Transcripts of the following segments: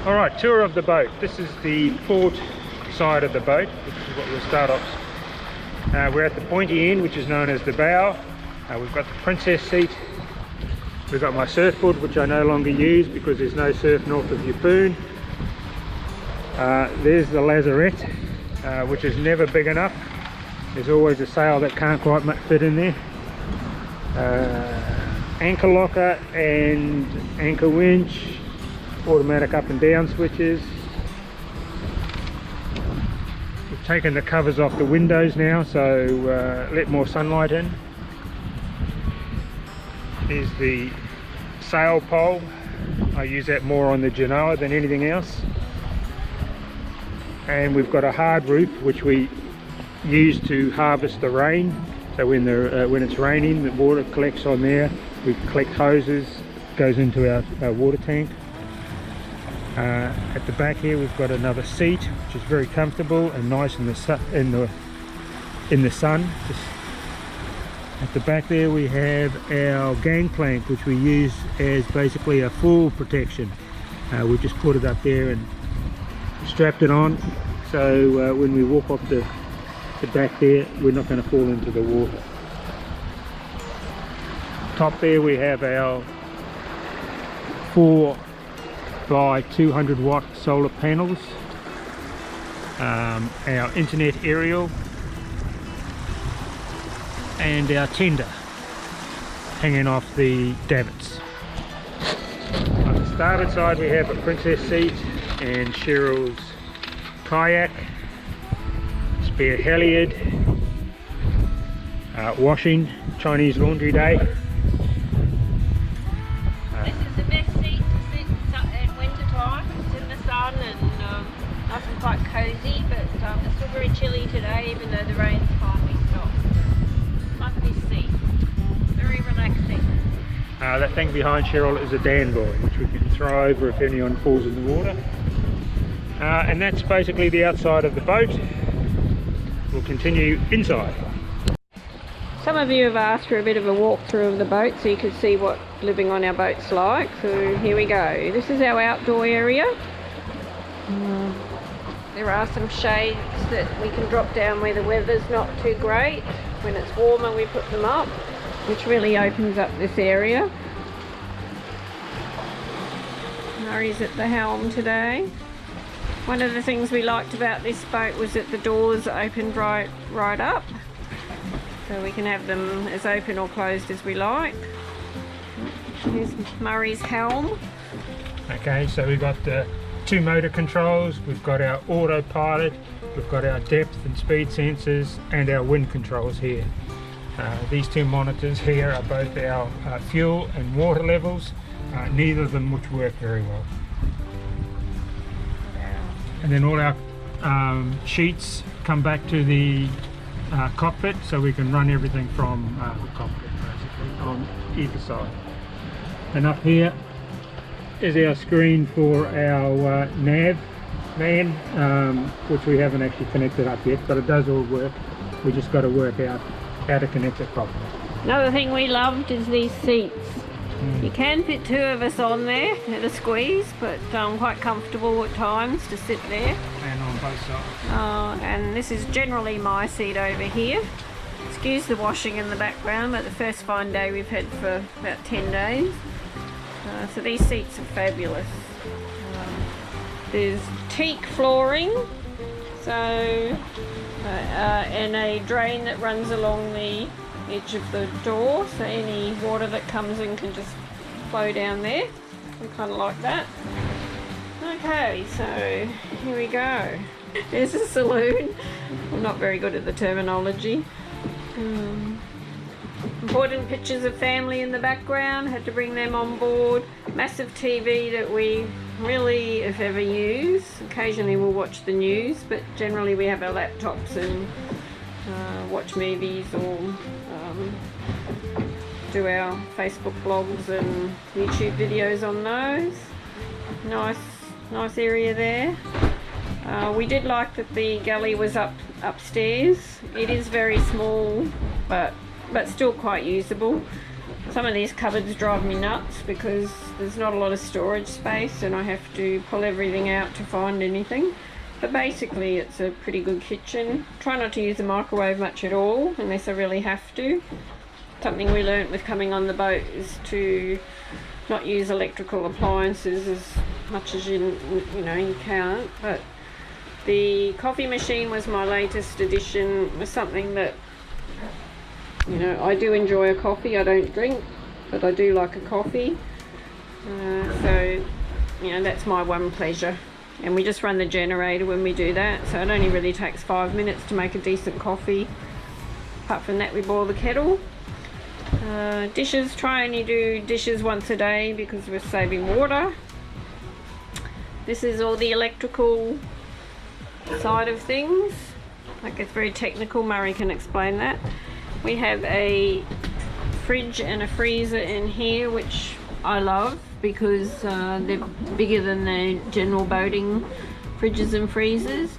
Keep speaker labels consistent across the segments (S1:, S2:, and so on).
S1: Alright, tour of the boat. This is the port side of the boat, which is what we'll start off. We're at the pointy end, which is known as the bow. We've got the princess seat. We've got my surfboard, which I no longer use because there's no surf north of Yeppoon. There's the lazarette, which is never big enough. There's always a sail that can't quite fit in there. Anchor locker and anchor winch, automatic up and down switches. We've taken the covers off the windows now, so let more sunlight in. Here's the sail pole. I use that more on the Genoa than anything else. And we've got a hard roof which we use to harvest the rain. So when it's raining, the water collects on there. We collect hoses, goes into our water tank. At the back here we've got another seat, which is very comfortable and nice in the sun. Just at the back there we have our gangplank, which we use as basically a fall protection. We just put it up there and strapped it on, so when we walk off the back there, we're not going to fall into the water. Top there we have our 4 by 200 watt solar panels, our internet aerial, and our tender hanging off the davits. On the starboard side we have a princess seat and Sheryl's kayak, spare halyard, washing, Chinese laundry day.
S2: This is the best seat to sit in winter time. It's in the sun and nice and quite cosy, but it's still very chilly today, even though the rain's finally stopped. Lovely seat, very relaxing.
S1: That thing behind Sheryl is a danboy, which we can throw over if anyone falls in the water. And that's basically the outside of the boat. We'll continue inside.
S2: Some of you have asked for a bit of a walkthrough of the boat so you can see what living on our boat's like. So here we go. This is our outdoor area. There are some shades that we can drop down where the weather's not too great. When it's warmer we put them up, which really opens up this area. Murray's at the helm today. One of the things we liked about this boat was that the doors opened right up, so we can have them as open or closed as we like. Here's Murray's helm.
S1: Okay, so we've got the 2 motor controls, we've got our autopilot, we've got our depth and speed sensors, and our wind controls here. These 2 monitors here are both our fuel and water levels, neither of them which work very well. And then all our sheets come back to the cockpit, so we can run everything from the cockpit basically on either side. And up here is our screen for our nav man, which we haven't actually connected up yet, but it does all work. We just got to work out how to connect it properly.
S2: Another thing we loved is these seats. You can fit 2 of us on there at a squeeze, but quite comfortable at times to sit there.
S1: And on both sides.
S2: And this is generally my seat over here. Excuse the washing in the background, but the first fine day we've had for about 10 days. So these seats are fabulous. There's teak flooring, so and a drain that runs along the edge of the door, so any water that comes in can just flow down there. We kind of like that. Okay, so here we go. There's a saloon. I'm not very good at the terminology. Important pictures of family in the background, had to bring them on board. Massive TV that we really, if ever, use. Occasionally we'll watch the news, but generally we have our laptops and watch movies or do our Facebook blogs and YouTube videos on those. Nice area there. We did like that the galley was upstairs. It is very small, but still quite usable. Some of these cupboards drive me nuts because there's not a lot of storage space and I have to pull everything out to find anything. But basically it's a pretty good kitchen. Try not to use the microwave much at all unless I really have to. Something we learnt with coming on the boat is to not use electrical appliances as much as you can't. But the coffee machine was my latest addition. It was something that, I do enjoy a coffee. I don't drink, but I do like a coffee. So that's my one pleasure. And we just run the generator when we do that, so it only really takes 5 minutes to make a decent coffee. Apart from that, we boil the kettle. Dishes, try only do dishes once a day because we're saving water. This is all the electrical side of things. Like, it's very technical, Murray can explain that. We have a fridge and a freezer in here, which I love because they're bigger than the general boating fridges and freezers.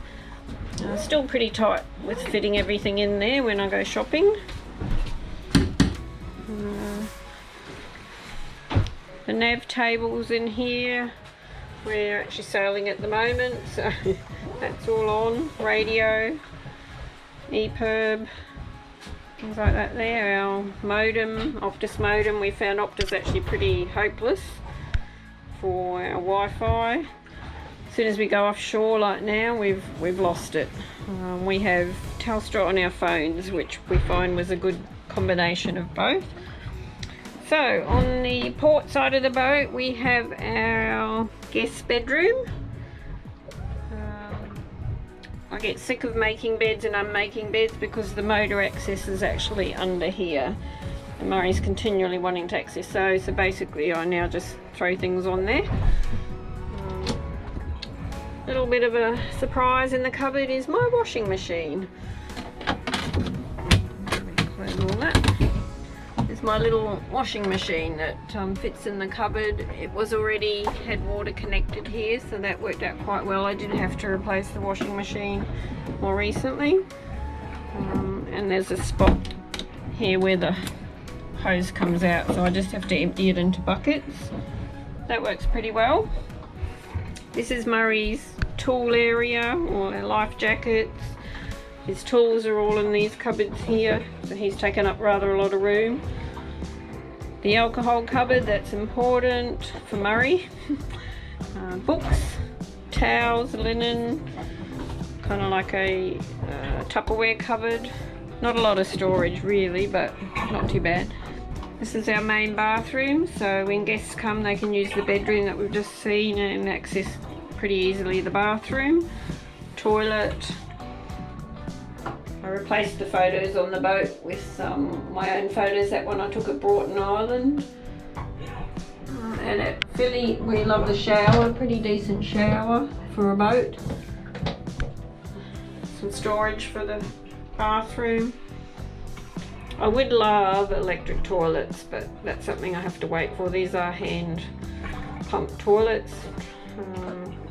S2: Still pretty tight with fitting everything in there when I go shopping. The nav table's in here. We're actually sailing at the moment, so that's all on. Radio, EPIRB, things like that there. Our modem, Optus modem. We found Optus actually pretty hopeless for our Wi-Fi. As soon as we go offshore like now, we've lost it. We have Telstra on our phones, which we find was a good combination of both. So on the port side of the boat, we have our guest bedroom. I get sick of making beds and unmaking beds because the motor access is actually under here. And Murray's continually wanting to access those, so basically I now just throw things on there. Little bit of a surprise in the cupboard is my washing machine. Close all that. It's my little washing machine that fits in the cupboard. It was already had water connected here, so that worked out quite well. I did have to replace the washing machine more recently. And there's a spot here where the hose comes out, so I just have to empty it into buckets. That works pretty well. This is Murray's tool area, all our life jackets. His tools are all in these cupboards here, so he's taken up rather a lot of room. The alcohol cupboard, that's important for Murray. Books, towels, linen, kind of like a Tupperware cupboard. Not a lot of storage really, but not too bad. This is our main bathroom, so when guests come they can use the bedroom that we've just seen and access pretty easily the bathroom. Toilet. I replaced the photos on the boat with my own photos, that one I took at Broughton Island. And at Philly we love the shower, pretty decent shower for a boat. Some storage for the bathroom. I would love electric toilets, but that's something I have to wait for. These are hand pump toilets.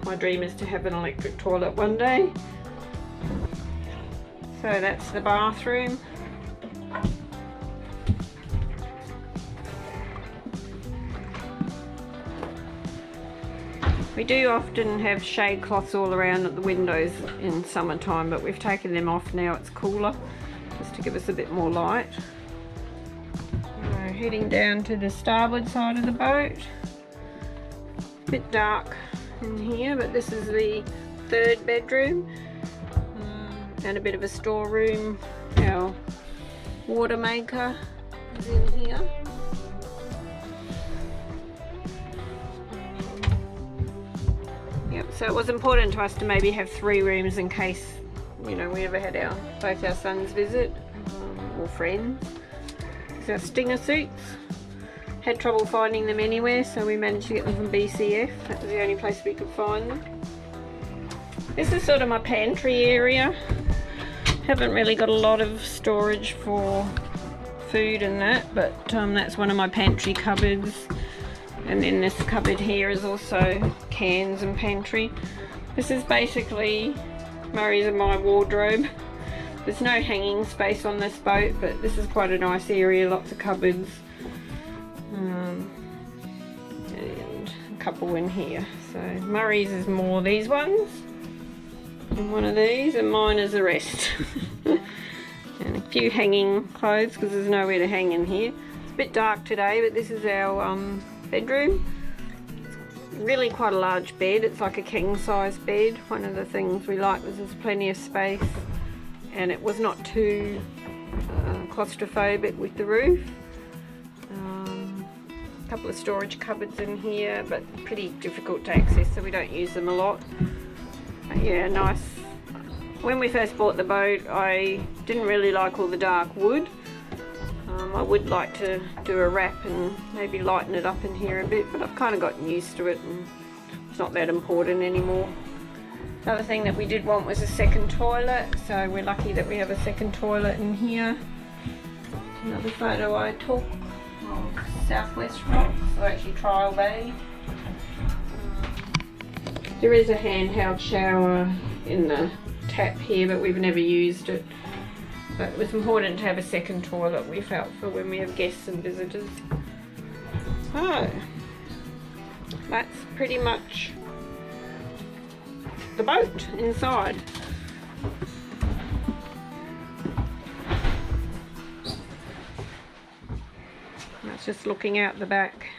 S2: My dream is to have an electric toilet one day. So that's the bathroom. We do often have shade cloths all around at the windows in summertime, but we've taken them off now. It's cooler, just to give us a bit more light. Heading down to the starboard side of the boat. A bit dark in here, but this is the third bedroom. And a bit of a storeroom. Our water maker is in here. Yep, so it was important to us to maybe have 3 rooms in case, we ever had both our sons visit or friends. These are Stinger suits. Had trouble finding them anywhere, so we managed to get them from BCF. That was the only place we could find them. This is sort of my pantry area. Haven't really got a lot of storage for food and that, but that's one of my pantry cupboards. And then this cupboard here is also cans and pantry. This is basically Murray's and my wardrobe. There's no hanging space on this boat, but this is quite a nice area, lots of cupboards. and a couple in here. So Murray's is more these ones, and one of these, and mine is the rest. And a few hanging clothes because there's nowhere to hang in here. It's a bit dark today, but this is our bedroom. It's really quite a large bed. It's like a king size bed. One of the things we like was there's plenty of space, and it was not too claustrophobic with the roof. A couple of storage cupboards in here, but pretty difficult to access, so we don't use them a lot. But yeah, nice. When we first bought the boat, I didn't really like all the dark wood. I would like to do a wrap and maybe lighten it up in here a bit, but I've kind of gotten used to it and it's not that important anymore. The other thing that we did want was a second toilet, so we're lucky that we have a second toilet in here. Another photo I took of Southwest Rocks, or actually Trial Bay. There is a handheld shower in the tap here, but we've never used it. But it was important to have a second toilet, we felt, for when we have guests and visitors. So that's pretty much the boat inside. That's just looking out the back.